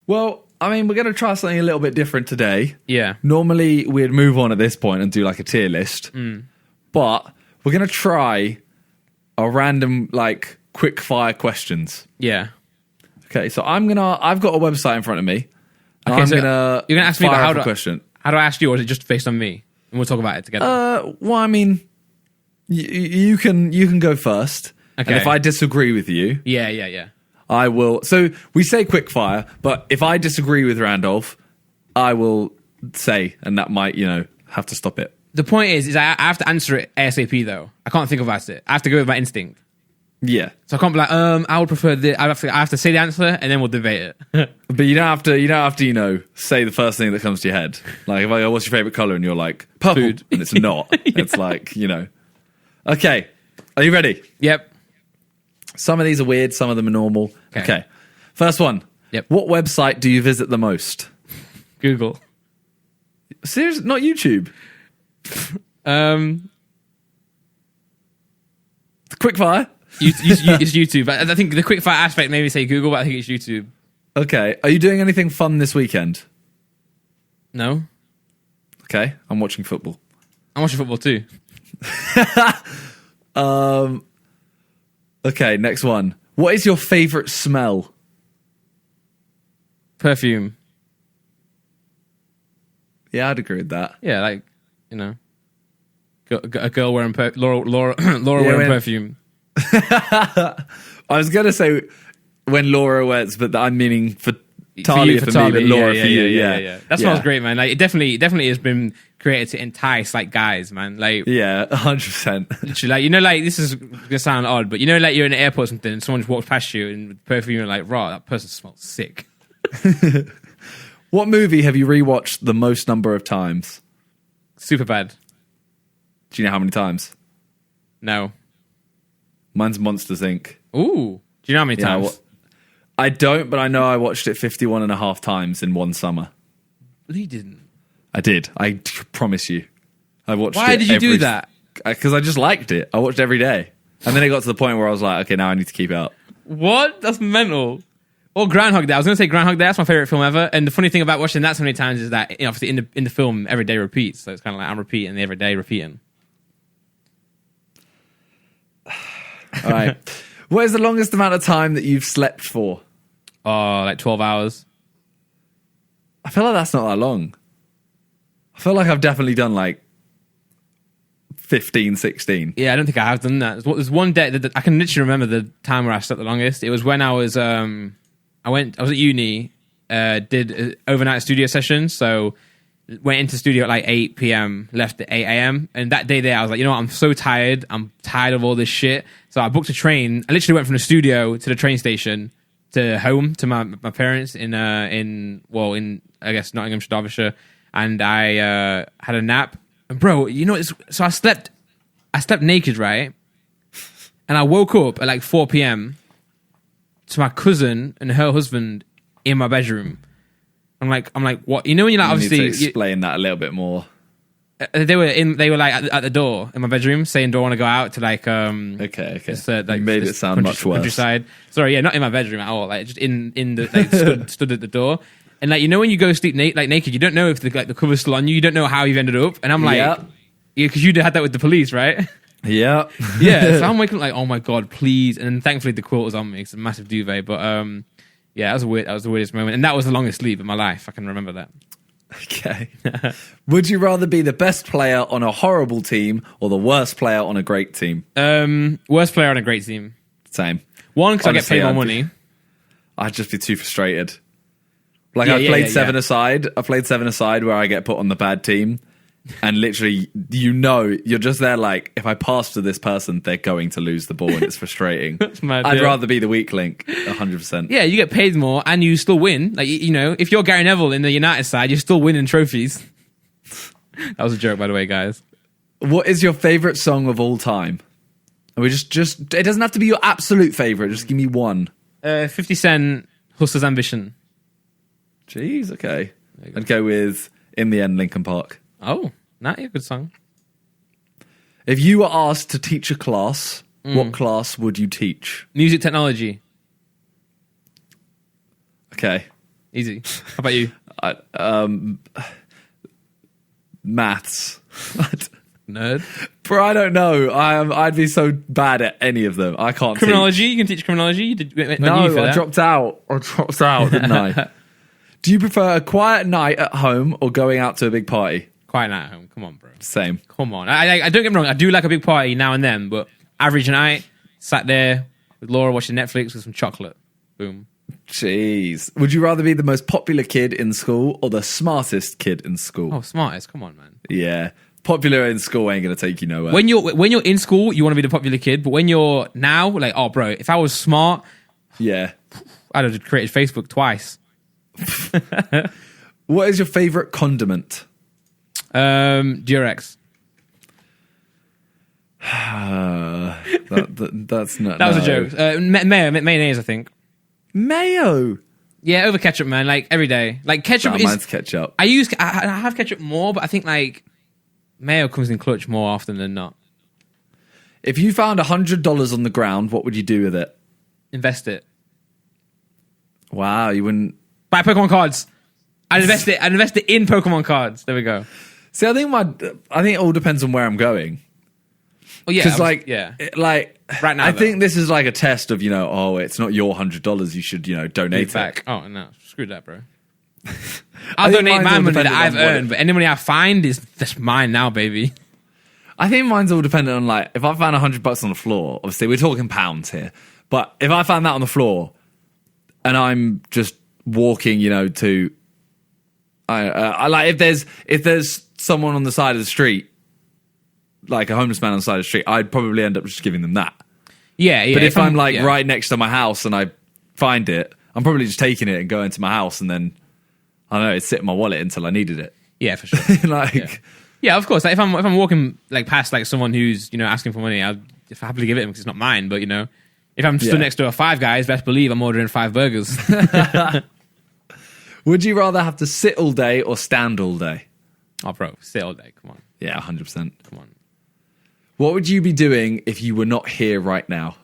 Well, I mean, we're going to try something a little bit different today. Yeah. Normally, we'd move on at this point and do like a tier list. But we're going to try a random, like, quick fire questions. Yeah. Okay, so I've got a website in front of me. And Okay, I'm so gonna you're going to ask me fire about off a question. how do I ask you, or is it just based on me? And we'll talk about it together. Well, I mean, you can go first. Okay. And if I disagree with you, Yeah. I will. So we say quick fire, but if I disagree with Randolph, I will say, and that might, have to stop it. The point is I have to answer it ASAP, though. I can't think about it. I have to go with my instinct. Yeah. So I can't be like, I would prefer this. I have to say the answer, and then we'll debate it. But you don't have to, say the first thing that comes to your head. Like, if I go, what's your favorite color? And you're like, purple. Food. And it's not. It's like, Okay. Are you ready? Yep. Some of these are weird. Some of them are normal. Okay. First one. Yep. What website do you visit the most? Google. Seriously? Not YouTube? Quickfire? It's YouTube. I think the quickfire aspect made me say Google, but I think it's YouTube. Okay. Are you doing anything fun this weekend? No. Okay. I'm watching football. I'm watching football too. Okay, next one. What is your favorite smell? Perfume. Yeah, I'd agree with that. Yeah, like, a girl wearing Laura wearing perfume. I was going to say when Laura wears, but I'm meaning for Talia for me, but Laura for you. Yeah. That smells great, man. Like, it definitely has been created to entice, like, guys, man. Like, yeah, 100%. Literally, like, this is gonna sound odd, but like, you're in an airport or something, and someone just walks past you and with perfume, you're like, raw, that person smells sick. What movie have you rewatched the most number of times? Super bad. Do you know how many times? No. Mine's Monsters, Inc. Ooh. Do you know how many times? I don't, but I know I watched it 51 and a half times in one summer. You didn't. I did. I promise you. I watched it. Why did you do that? Because I just liked it. I watched every day. And then it got to the point where I was like, okay, now I need to keep it up. What? That's mental. Or Groundhog Day. I was going to say Groundhog Day. That's my favorite film ever. And the funny thing about watching that so many times is that, obviously in the film, every day repeats. So it's kind of like I'm repeating every day repeating. All right. What is the longest amount of time that you've slept for? Oh, like 12 hours. I feel like that's not that long. I feel like I've definitely done like 15, 16. Yeah, I don't think I have done that. There's one day that I can literally remember the time where I slept the longest. It was when I was I was at uni, did an overnight studio session, so went into studio at like 8 p.m, left at 8 a.m. And that day there, I was like, you know what, I'm so tired. I'm tired of all this shit. So I booked a train. I literally went from the studio to the train station to home to my parents in I guess Nottinghamshire, Derbyshire, and I had a nap. And bro, so I slept naked, right? And I woke up at like 4 p.m. to my cousin and her husband in my bedroom. I'm like, what? When you're like, obviously, need to explain that a little bit more. They were like at the door in my bedroom saying, "Do I want to go out to like Okay. Just, like, you made it sound much worse. Countryside. Sorry, yeah, not in my bedroom at all. Like just in the like, stood at the door. And like when you go sleep naked, you don't know if the cover's still on you. You don't know how you've ended up. And I'm like, yeah, because you had that with the police, right? Yeah. Yeah. So I'm waking up like, oh my god, please. And then thankfully the quilt was on me. It's a massive duvet, but yeah, that was the weirdest moment, and that was the longest sleep in my life. I can remember that. Okay. Would you rather be the best player on a horrible team or the worst player on a great team? Worst player on a great team. Same. One, because I get paid more money. I'd just be too frustrated. Like I played seven aside. I played seven aside where I get put on the bad team. And literally, you're just there like, if I pass to this person, they're going to lose the ball and it's frustrating. That's mad, I'd rather be the weak link, 100%. Yeah, you get paid more and you still win. Like, if you're Gary Neville in the United side, you're still winning trophies. That was a joke, by the way, guys. What is your favourite song of all time? And we just it doesn't have to be your absolute favourite, just give me one. 50 Cent, Hustler's Ambition. Jeez, okay. I'd go with In the End, Linkin Park. Oh, not a good song. If you were asked to teach a class, what class would you teach? Music technology. Okay. Easy. How about you? Maths. Nerd. Bro, I don't know. I'd be so bad at any of them. I can't Criminology? You can teach criminology? I dropped out. Didn't I? Do you prefer a quiet night at home or going out to a big party? Quiet night at home. Come on, bro. Same. Come on. I don't get me wrong. I do like a big party now and then, but average night, sat there with Laura watching Netflix with some chocolate. Boom. Jeez. Would you rather be the most popular kid in school or the smartest kid in school? Oh, smartest. Come on, man. Yeah. Popular in school ain't going to take you nowhere. When you're in school, you want to be the popular kid, but when you're now, like, oh, bro, if I was smart, yeah, I'd have created Facebook twice. What is your favorite condiment? Durex. That's not. That was a joke. Mayonnaise, I think. Mayo. Yeah, over ketchup, man. Like every day. Like ketchup is. Mine's ketchup. I have ketchup more, but I think like mayo comes in clutch more often than not. If you found $100 on the ground, what would you do with it? Invest it. Wow, you wouldn't buy Pokemon cards. I'd invest it in Pokemon cards. There we go. See, I think it all depends on where I'm going. Well, yeah, because right now, I think this is like a test of it's not your $100. You should donate it back. Oh no, screw that, bro. I'll donate my money that I've earned, but any money I find is that's mine now, baby. I think mine's all dependent on like if I found $100 on the floor. Obviously, we're talking pounds here, but if I found that on the floor and I'm just walking, to I like if there's someone on the side of the street, like a homeless man on the side of the street, I'd probably end up just giving them that. Yeah. But if I'm right next to my house and I find it, I'm probably just taking it and going to my house and then I don't know, it'd sit in my wallet until I needed it. Yeah, for sure. Yeah, of course. Like if I'm walking like past like someone who's asking for money, I'd happily give it him because it's not mine. But if I'm stood next to a Five Guys, best believe I'm ordering 5 burgers. Would you rather have to sit all day or stand all day? Oh, bro, sit all day. Come on. Yeah, 100%. Come on. What would you be doing if you were not here right now?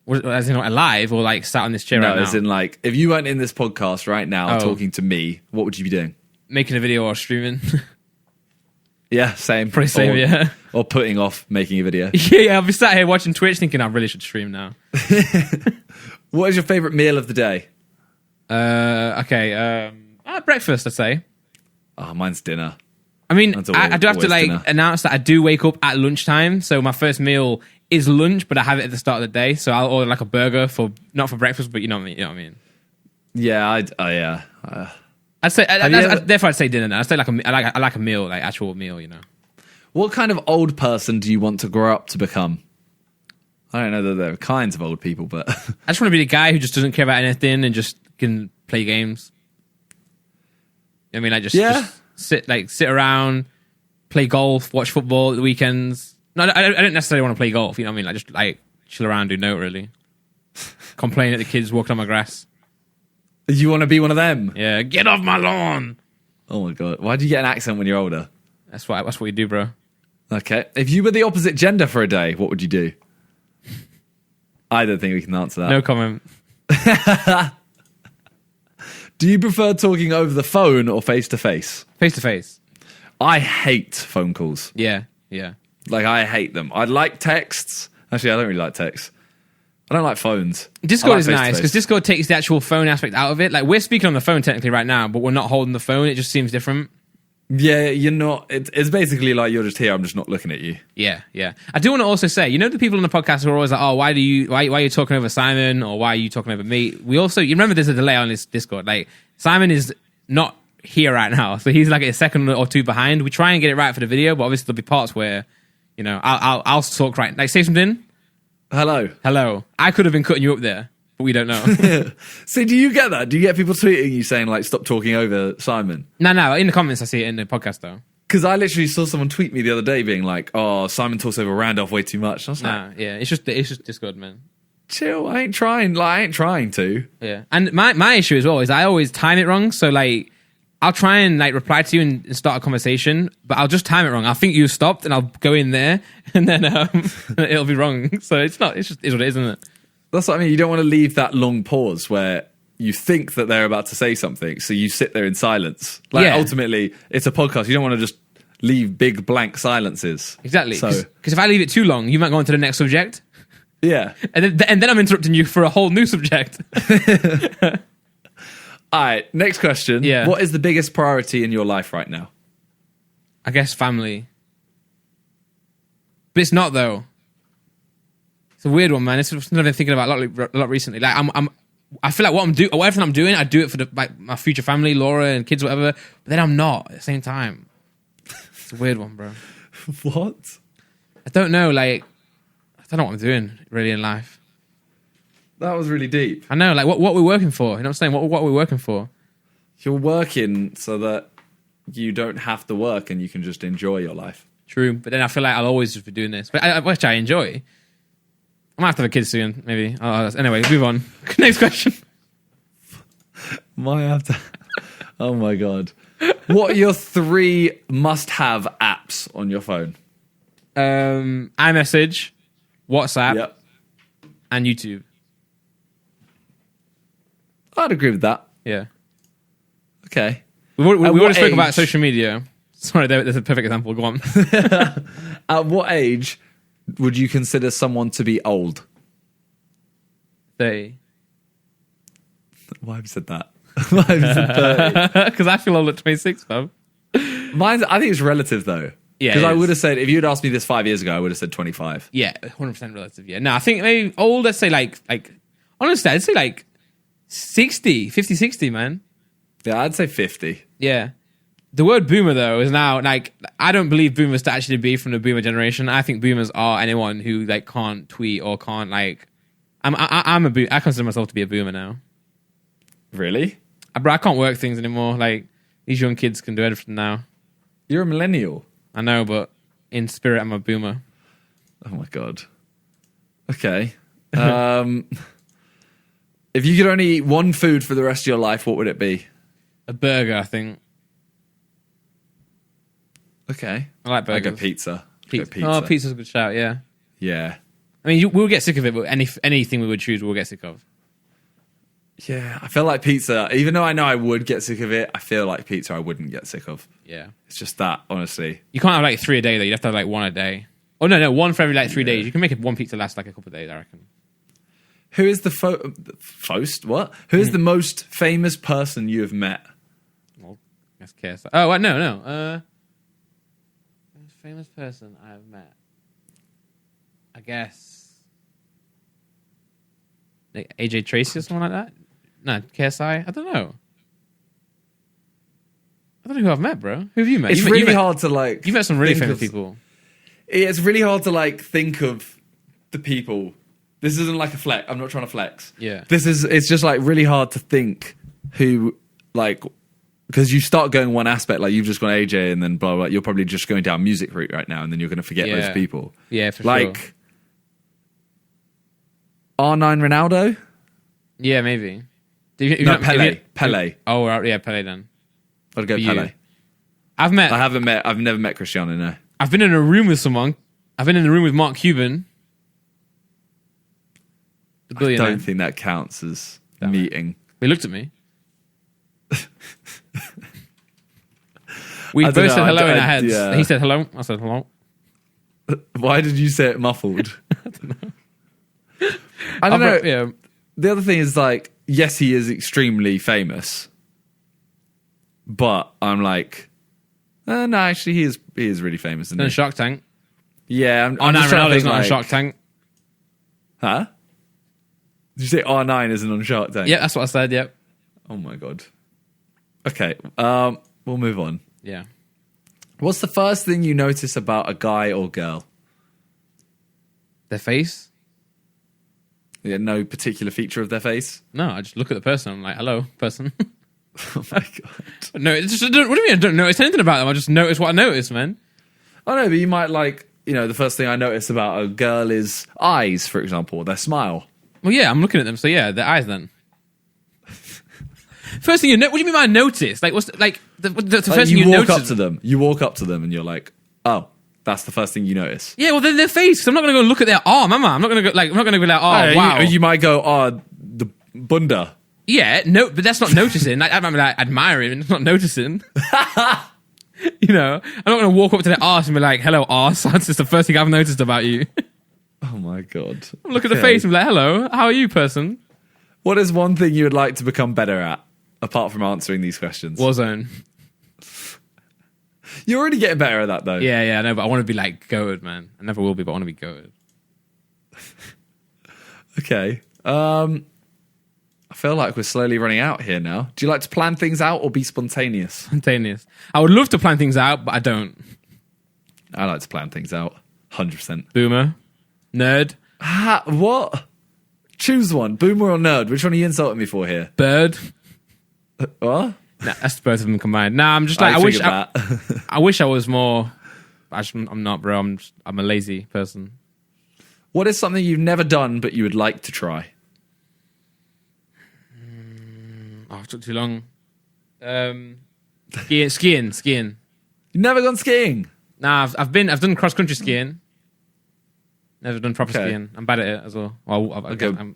As in alive or like sat on this chair right now? No, as in like if you weren't in this podcast right now talking to me, what would you be doing? Making a video or streaming. Yeah, same. Pretty same, yeah. Or putting off making a video. Yeah, I'll be sat here watching Twitch thinking I really should stream now. What is your favourite meal of the day? Breakfast, I'd say. Oh, mine's dinner. I mean, I do have to like announce that I do wake up at lunchtime, so my first meal is lunch, but I have it at the start of the day, so I'll order like a burger not for breakfast, but you know what I mean. Yeah, I'd say therefore I'd say dinner. Now. I'd say I like a meal, like actual meal. What kind of old person do you want to grow up to become? I don't know that there are kinds of old people, but I just want to be the guy who just doesn't care about anything and just can play games. I mean, just sit around, play golf, watch football at the weekends. No, I don't necessarily want to play golf. You know what I mean? Like just like chill around, do no really. Complain at the kids walking on my grass. You want to be one of them? Yeah, get off my lawn. Oh my god, why do you get an accent when you're older? That's what you do, bro. Okay, if you were the opposite gender for a day, what would you do? I don't think we can answer that. No comment. Do you prefer talking over the phone or face to face? Face to face. I hate phone calls. Yeah. Like, I hate them. I like texts. Actually, I don't really like texts. I don't like phones. Discord is nice because Discord takes the actual phone aspect out of it. Like, we're speaking on the phone technically right now, but we're not holding the phone. It just seems different. Yeah, you're not. It's basically like you're just here. I'm just not looking at you. Yeah. I do want to also say, the people on the podcast who are always like, oh, why are you talking over Simon or why are you talking over me? We also, you remember there's a delay on this Discord. Like, Simon is not here right now, so he's like a second or two behind. We try and get it right for the video, but obviously there'll be parts where, I'll talk right. Like, say something. Hello. I could have been cutting you up there, but we don't know. So do you get that? Do you get people tweeting you saying, like, stop talking over Simon? No. In the comments, I see it in the podcast, though. Because I literally saw someone tweet me the other day being like, oh, Simon talks over Randolph way too much. And I was like, yeah, it's just Discord, man. Chill, I ain't trying to. Yeah. And my issue as well is I always time it wrong. So, like, I'll try and, like, reply to you and start a conversation, but I'll just time it wrong. I'll think you stopped and I'll go in there and then it'll be wrong. So it's what it is, isn't it? That's what I mean. You don't want to leave that long pause where you think that they're about to say something, so you sit there in silence. Like, ultimately, it's a podcast. You don't want to just leave big blank silences. Exactly. So, because if I leave it too long, you might go on to the next subject. Yeah. And then I'm interrupting you for a whole new subject. All right, next question. Yeah. What is the biggest priority in your life right now? I guess family. But it's not, though. It's a weird one, man. It's something I've been thinking about a lot recently. Like, I feel like everything I'm doing, I do it for my future family, Laura and kids, whatever. But then I'm not at the same time. It's a weird one, bro. What? I don't know. Like, I don't know what I'm doing really in life. That was really deep. I know. Like, what we're working for. You know what I'm saying? What we're working for. You're working so that you don't have to work and you can just enjoy your life. True, but then I feel like I'll always just be doing this. But which I enjoy. I might have to have a kid soon, maybe. Anyway, move on. Next question. Might have to. Oh my god. What are your 3 must-have apps on your phone? iMessage, WhatsApp, and YouTube. I'd agree with that. Yeah. Okay. We already spoke about social media. Sorry, there's a perfect example. Go on. At what age would you consider someone to be old? 30. Why have you said that? Why have you said 30? Because I feel old at 26, fam. I think it's relative, though. Yeah. Because I would have said, if you had asked me this 5 years ago, I would have said 25. Yeah, 100% relative, yeah. No, I think maybe old, let's say like honestly, I'd say like 50, 60, man. Yeah, I'd say 50. Yeah. The word boomer, though, is now, like, I don't believe boomers to actually be from the boomer generation. I think boomers are anyone who, like, can't tweet or can't, like... I consider myself to be a boomer now. Really? Bro, I can't work things anymore. Like, these young kids can do everything now. You're a millennial. I know, but in spirit, I'm a boomer. Oh, my God. Okay. If you could only eat one food for the rest of your life, what would it be? A burger, I think. Okay. I like burgers. I go pizza. Oh, pizza's a good shout, yeah. Yeah. I mean, we'll get sick of it, but anything we would choose, we'll get sick of. Yeah, I feel like pizza, even though I know I would get sick of it, I feel like pizza I wouldn't get sick of. Yeah. It's just that, honestly. You can't have like 3 a day, though. You'd have to have like 1 a day. Oh, no, one for every like 3 days. You can make one pizza last like a couple of days, I reckon. Who is the Who is the most famous person you have met? Well, that's KSI. Oh, what? No. Most famous person I have met. I guess like AJ Tracy or someone like that. No, KSI. I don't know. I don't know who I've met, bro. Who have you met? It's really hard to like. You've met some really famous people. It's really hard to like think of the people. This isn't like a flex. I'm not trying to flex. Yeah. It's just like really hard to think who, like, because you start going one aspect, like you've just gone AJ and then blah, blah, you're probably just going down music route right now and then you're going to forget those people. Yeah, for like, sure. R9 Ronaldo? Yeah, maybe. Pele. Pele. Oh, yeah, Pele then. I'd go Pele. I've never met Cristiano, no. I've been in a room with someone. I've been in the room with Mark Cuban. I don't think that counts as meeting. He looked at me. We both said hello in our heads. Yeah. He said hello. I said hello. Why did you say it muffled? I don't know. Yeah. The other thing is like, yes, he is extremely famous, but I'm like, no, actually, he is really famous. Isn't he? Shark Tank. Yeah, I'm just trying to think, not like, on Shark Tank. Huh? Did you say R9 isn't on Shark Tank? Yeah, that's what I said. Yep. Oh my god. Okay, we'll move on. Yeah. What's the first thing you notice about a guy or girl? Their face? Yeah, no particular feature of their face? No, I just look at the person. I'm like, hello, person. Oh my god. No, it's just, what do you mean I don't notice anything about them? I just notice what I notice, man. Oh no, but you might like, the first thing I notice about a girl is eyes, for example, their smile. Well, yeah, I'm looking at them, so yeah, their eyes then. First thing you know, what do you mean by notice? Like, what's like the first thing you notice? You walk up to them and you're like, oh, that's the first thing you notice. Yeah, well, then their face. I'm not going to go look at their arm, am I? I'm not going to go like, oh, wow. You might go, oh, the bunda. Yeah, no, but that's not noticing. I'm like admiring, it's not noticing. You know, I'm not going to walk up to the arse and be like, hello, arse. That's just the first thing I've noticed about you. Oh my God. Look at the face and be like, hello, how are you, person? What is one thing you would like to become better at, apart from answering these questions? Warzone. You're already getting better at that, though. Yeah, I know, but I want to be like goated, man. I never will be, but I want to be goated. Okay. I feel like we're slowly running out here now. Do you like to plan things out or be spontaneous? Spontaneous. I would love to plan things out, but I don't. I like to plan things out. 100%. Boomer. Nerd. What? Choose one. Boomer or nerd? Which one are you insulting me for here? Bird. What? Nah, that's both of them combined. Nah, I'm just like, I wish I was more. I'm not, bro. I'm a lazy person. What is something you've never done but you would like to try? Oh, it took too long. Skiing. You've never gone skiing? Nah, I've done cross country skiing. Never done proper skiing. I'm bad at it as well. I'm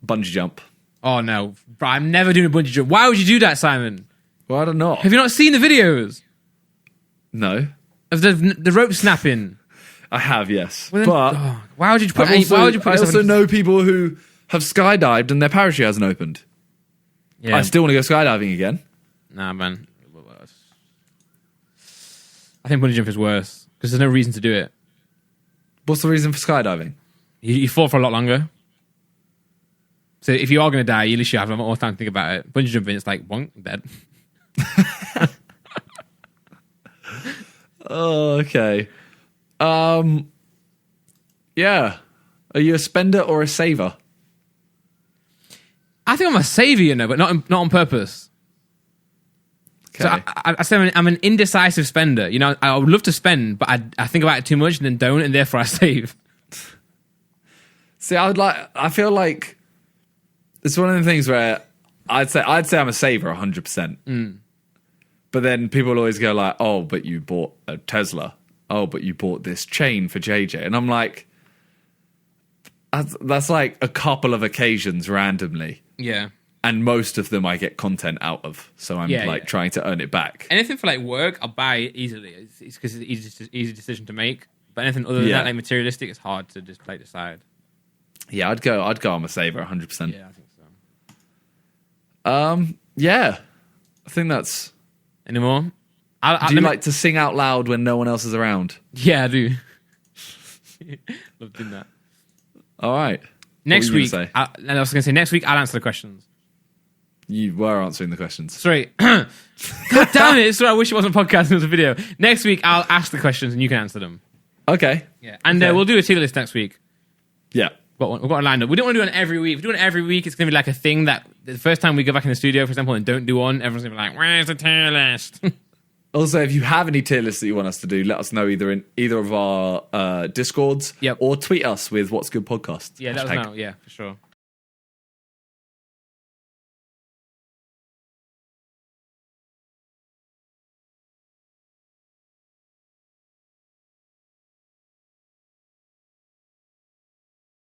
bungee jump. Oh no, bro, I'm never doing a bungee jump. Why would you do that, Simon? Well, I don't know. Have you not seen the videos? No. Of the rope snapping? I have, yes. Well, but why would you put? I also know people who have skydived and their parachute hasn't opened. Yeah. I still want to go skydiving again. Nah, man. I think bungee jump is worse because there's no reason to do it. What's the reason for skydiving? You fall for a lot longer. So if you are going to die, you at least you have more time to think about it. Bungee jumping, it's like, bonk, dead. Oh, okay. Yeah. Are you a spender or a saver? I think I'm a saver, you know, but not on purpose. Okay. So I say I'm an indecisive spender. You know, I would love to spend, but I think about it too much and then don't, and therefore I save. See, I feel like it's one of the things where I'd say I'm a saver 100%. But then people always go like, oh, but you bought a Tesla. Oh, but you bought this chain for JJ. And I'm like, that's like a couple of occasions randomly. Yeah. And most of them I get content out of. So I'm trying to earn it back. Anything for like work, I'll buy it easily. It's because it's an easy decision to make. But anything other than that, like materialistic, it's hard to just play decide. Yeah, I'd go I'm a saver 100%. Yeah, I think so. Yeah. I think that's... Any more? Do you like to sing out loud when no one else is around? Yeah, I do. Love doing that. All right. Next week, I was going to say, next week I'll answer the questions. You were answering the questions. Sorry. God damn it. Sorry, I wish it wasn't a podcast, it was a video. Next week I'll ask the questions and you can answer them. Okay. Yeah. And we'll do a tier list next week. Yeah. We've got a lined up. We don't want to do one every week. If we do one every week, it's going to be like a thing that the first time we go back in the studio, for example, and don't do one, everyone's going to be like, where's the tier list? Also, if you have any tier lists that you want us to do, let us know either in either of our Discords or tweet us with What's Good Podcast. Yeah, let us know. Yeah, for sure.